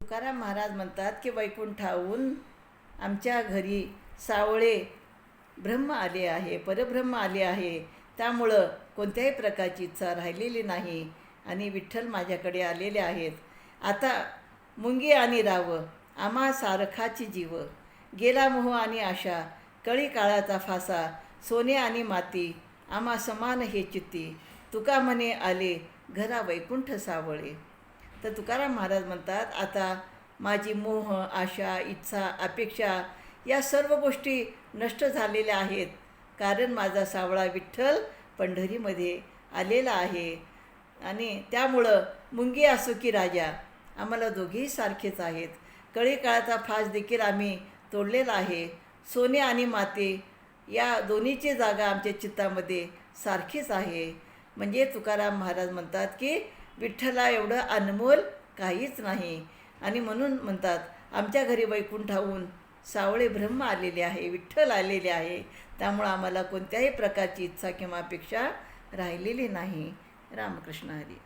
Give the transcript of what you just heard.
तुकाराम महाराज म्हणतात की वैकुंठाहून आमच्या घरी सावळे ब्रह्म आले आहे, परब्रह्म आले आहे. त्यामुळं कोणत्याही प्रकारची इच्छा राहिलेली नाही आणि विठ्ठल माझ्याकडे आलेले आहेत. आता मुंगी आणि राव आम्हा सारखाची जीव, गेला मोह आणि आशा, कळी काळाचा फासा, सोने आणि माती, आम्हा समान हे चित्ती, तुका म्हणे आले घरा वैकुंठ सावळे. तर तुकाराम महाराज म्हणतात आता माझी मोह, आशा, इच्छा, अपेक्षा या सर्व गोष्टी नष्ट झालेल्या आहेत, कारण माझा सावळा विठ्ठल पंढरीमध्ये आलेला आहे. आणि त्यामुळं मुंगी असो की राजा आम्हाला दोघेही सारखेच आहेत. कळी काळाचा फास देखील आम्ही तोडलेला आहे. सोने आणि माते या दोन्हीची जागा आमच्या चित्तामध्ये सारखीच आहे. म्हणजे तुकाराम महाराज म्हणतात की विठ्ठला एवढं अनमोल काहीच नाही. आणि म्हणून म्हणतात आमच्या घरी वैकुंठाहून सावळे ब्रह्म आलेले आहे, विठ्ठल आलेले आहे. त्यामुळं आम्हाला कोणत्याही प्रकारची इच्छा किंवा अपेक्षा राहिलेली नाही. रामकृष्ण हरी.